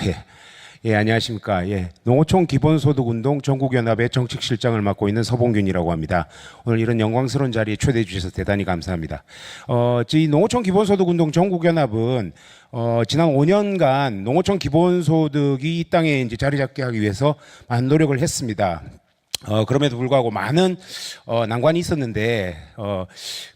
예. 예, 안녕하십니까. 예. 농어촌 기본소득운동 전국연합의 정책실장을 맡고 있는 서봉균이라고 합니다. 오늘 이런 영광스러운 자리에 초대해 주셔서 대단히 감사합니다. 저희 농어촌 기본소득운동 전국연합은 지난 5년간 농어촌 기본소득이 이 땅에 이제 자리 잡게 하기 위해서 많은 노력을 했습니다. 그럼에도 불구하고 많은 난관이 있었는데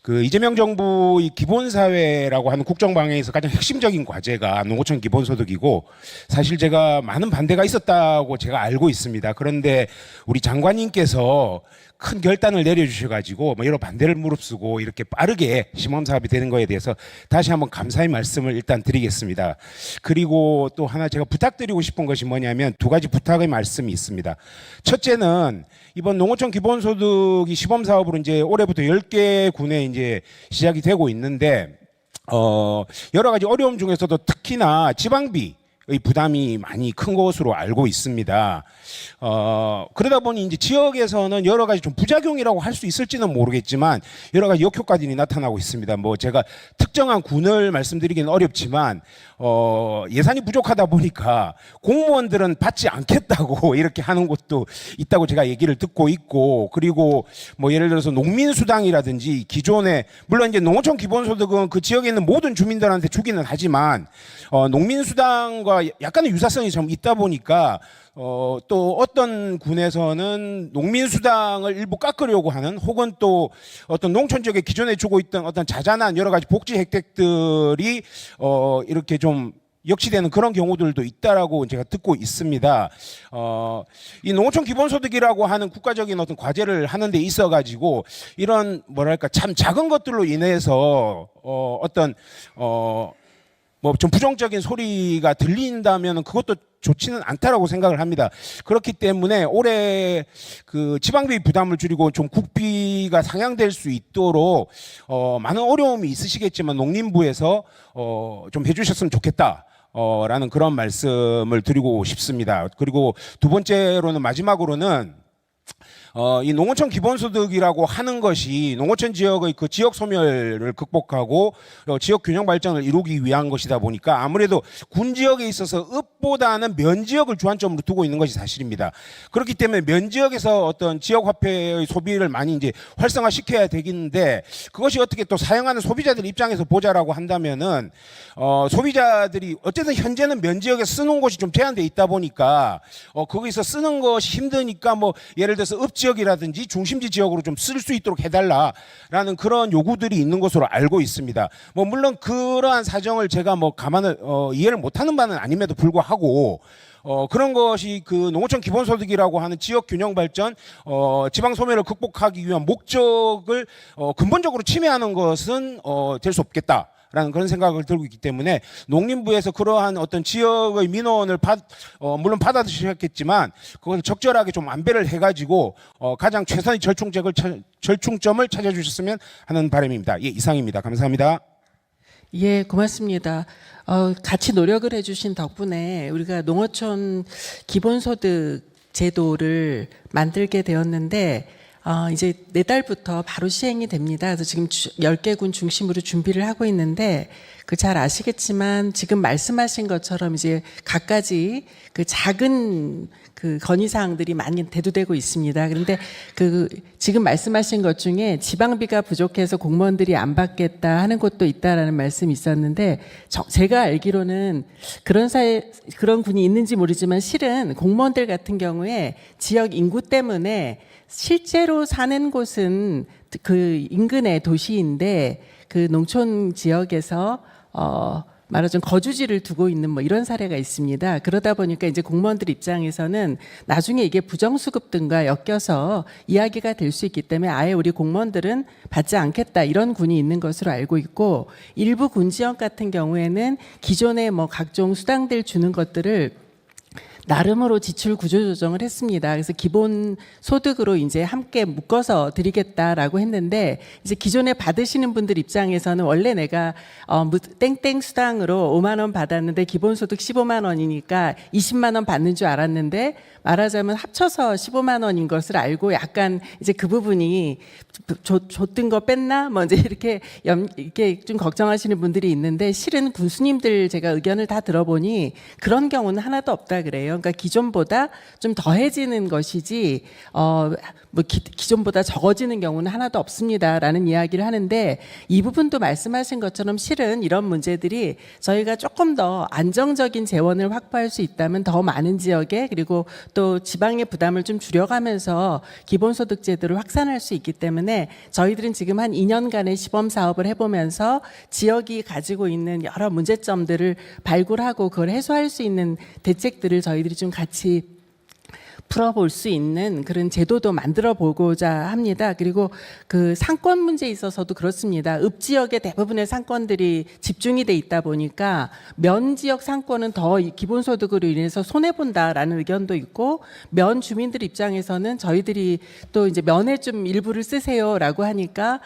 그 이재명 정부의 기본사회라고 하는 국정방향에서 가장 핵심적인 과제가 농어촌 기본소득이고, 사실 제가 많은 반대가 있었다고 제가 알고 있습니다. 그런데 우리 장관님께서 큰 결단을 내려주셔가지고 여러 반대를 무릅쓰고 이렇게 빠르게 시범 사업이 되는 거에 대해서 다시 한번 감사의 말씀을 일단 드리겠습니다. 그리고 또 하나 제가 부탁드리고 싶은 것이 뭐냐면 두 가지 부탁의 말씀이 있습니다. 첫째는 이번 농어촌 기본소득이 시범 사업으로 이제 올해부터 10개 군에 이제 시작이 되고 있는데 여러 가지 어려움 중에서도 특히나 지방비 의 부담이 많이 큰 것으로 알고 있습니다. 그러다 보니 이제 지역에서는 여러 가지 좀 부작용이라고 할 수 있을지는 모르겠지만 여러 가지 역효과들이 나타나고 있습니다. 제가 특정한 군을 말씀드리기는 어렵지만 예산이 부족하다 보니까 공무원들은 받지 않겠다고 이렇게 하는 곳도 있다고 제가 얘기를 듣고 있고, 그리고 예를 들어서 농민수당이라든지 기존에 물론 이제 농어촌 기본소득은 그 지역에 있는 모든 주민들한테 주기는 하지만 농민수당과 약간의 유사성이 좀 있다 보니까 또 어떤 군에서는 농민수당을 일부 깎으려고 하는, 혹은 또 어떤 농촌 지역에 기존에 주고 있던 어떤 자잘한 여러 가지 복지 혜택들이 이렇게 좀 역시되는 그런 경우들도 있다라고 제가 듣고 있습니다. 이 농어촌 기본소득이라고 하는 국가적인 어떤 과제를 하는 데 있어 가지고 이런 뭐랄까 참 작은 것들로 인해서 어떤 좀 부정적인 소리가 들린다면 그것도 좋지는 않다라고 생각을 합니다. 그렇기 때문에 올해 그 지방비 부담을 줄이고 좀 국비가 상향될 수 있도록 많은 어려움이 있으시겠지만 농림부에서 좀 해주셨으면 좋겠다. 라는 그런 말씀을 드리고 싶습니다. 그리고 두 번째로는, 마지막으로는 이 농어촌 기본소득이라고 하는 것이 농어촌 지역의 그 지역 소멸을 극복하고 지역 균형 발전을 이루기 위한 것이다 보니까 아무래도 군 지역에 있어서 읍보다는 면 지역을 주안점으로 두고 있는 것이 사실입니다. 그렇기 때문에 면 지역에서 어떤 지역 화폐의 소비를 많이 이제 활성화시켜야 되겠는데, 그것이 어떻게 또 사용하는 소비자들 입장에서 보자라고 한다면은 소비자들이 어쨌든 현재는 면 지역에 쓰는 곳이 좀 제한돼 있다 보니까 거기서 쓰는 것이 힘드니까 예를 들어서 읍 지역이라든지 중심지 지역으로 좀 쓸 수 있도록 해달라라는 그런 요구들이 있는 것으로 알고 있습니다. 물론 그러한 사정을 제가 이해를 못하는 바는 아님에도 불구하고 그런 것이 그 농어촌 기본소득이라고 하는 지역 균형 발전, 지방 소멸을 극복하기 위한 목적을 근본적으로 침해하는 것은 될 수 없겠다. 라는 그런 생각을 들고 있기 때문에 농림부에서 그러한 어떤 지역의 민원을 물론 받아들이셨겠지만 그것을 적절하게 좀 안배를 해가지고 가장 최선의 절충점을 찾아주셨으면 하는 바람입니다. 예, 이상입니다. 감사합니다. 예, 고맙습니다. 같이 노력을 해주신 덕분에 우리가 농어촌 기본소득 제도를 만들게 되었는데 이제 내달부터 바로 시행이 됩니다. 그래서 지금 10개 군 중심으로 준비를 하고 있는데 잘 아시겠지만 지금 말씀하신 것처럼 이제 갖가지 그 작은 그 건의사항들이 많이 대두되고 있습니다. 그런데 지금 말씀하신 것 중에 지방비가 부족해서 공무원들이 안 받겠다 하는 곳도 있다라는 말씀이 있었는데, 제가 알기로는 그런 군이 있는지 모르지만 실은 공무원들 같은 경우에 지역 인구 때문에 실제로 사는 곳은 그 인근의 도시인데 그 농촌 지역에서 말하자면 거주지를 두고 있는 이런 사례가 있습니다. 그러다 보니까 이제 공무원들 입장에서는 나중에 이게 부정수급 등과 엮여서 이야기가 될 수 있기 때문에 아예 우리 공무원들은 받지 않겠다 이런 군이 있는 것으로 알고 있고, 일부 군 지역 같은 경우에는 기존에 각종 수당들 주는 것들을 나름으로 지출 구조 조정을 했습니다. 그래서 기본 소득으로 이제 함께 묶어서 드리겠다라고 했는데 이제 기존에 받으시는 분들 입장에서는 원래 내가 땡땡 수당으로 5만 원 받았는데 기본 소득 15만 원이니까 20만 원 받는 줄 알았는데 말하자면 합쳐서 15만 원인 것을 알고 약간 이제 그 부분이 줬던 거 뺐나 뭐 이제 이렇게 좀 걱정하시는 분들이 있는데 실은 군수님들 제가 의견을 다 들어보니 그런 경우는 하나도 없다 그래요. 그러니까 기존보다 좀 더해지는 것이지 기존보다 적어지는 경우는 하나도 없습니다라는 이야기를 하는데 이 부분도 말씀하신 것처럼 실은 이런 문제들이 저희가 조금 더 안정적인 재원을 확보할 수 있다면 더 많은 지역에 그리고 또 지방의 부담을 좀 줄여가면서 기본소득 제도를 확산할 수 있기 때문에 저희들은 지금 한 2년간의 시범 사업을 해보면서 지역이 가지고 있는 여러 문제점들을 발굴하고 그걸 해소할 수 있는 대책들을 저희들이 좀 같이 풀어볼 수 있는 그런 제도도 만들어 보고자 합니다. 그리고 그 상권 문제에 있어서도 그렇습니다. 읍 지역의 대부분의 상권들이 집중이 돼 있다 보니까 면 지역 상권은 더 기본소득으로 인해서 손해 본다라는 의견도 있고 면 주민들 입장에서는 저희들이 또 이제 면에 좀 일부를 쓰세요라고 하니까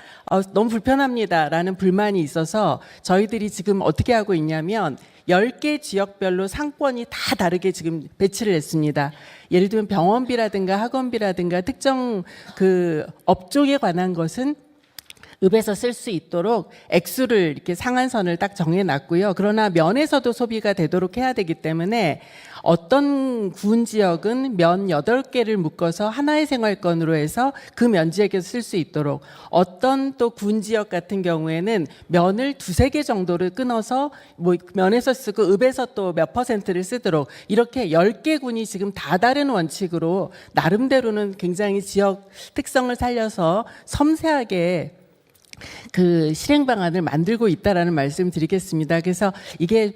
너무 불편합니다라는 불만이 있어서 저희들이 지금 어떻게 하고 있냐면 10개 지역별로 상권이 다 다르게 지금 배치를 했습니다. 예를 들면 병원비라든가 학원비라든가 특정 그 업종에 관한 것은 읍에서 쓸 수 있도록 액수를 이렇게 상한선을 딱 정해놨고요. 그러나 면에서도 소비가 되도록 해야 되기 때문에 어떤 군 지역은 면 8개를 묶어서 하나의 생활권으로 해서 그 면 지역에서 쓸 수 있도록 어떤 또 군 지역 같은 경우에는 면을 2-3개 정도를 끊어서 뭐 면에서 쓰고 읍에서 또 몇 %를 쓰도록 이렇게 10개 군이 지금 다 다른 원칙으로 나름대로는 굉장히 지역 특성을 살려서 섬세하게 그 실행 방안을 만들고 있다라는 말씀 드리겠습니다. 그래서 이게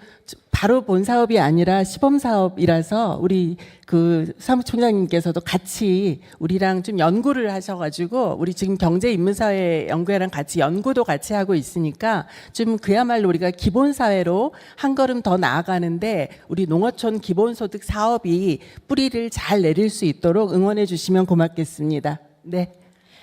바로 본 사업이 아니라 시범 사업이라서 우리 그 사무총장님께서도 같이 우리랑 좀 연구를 하셔가지고 우리 지금 경제인문사회 연구회랑 같이 연구도 같이 하고 있으니까 좀 그야말로 우리가 기본사회로 한 걸음 더 나아가는데 우리 농어촌 기본소득 사업이 뿌리를 잘 내릴 수 있도록 응원해 주시면 고맙겠습니다. 네.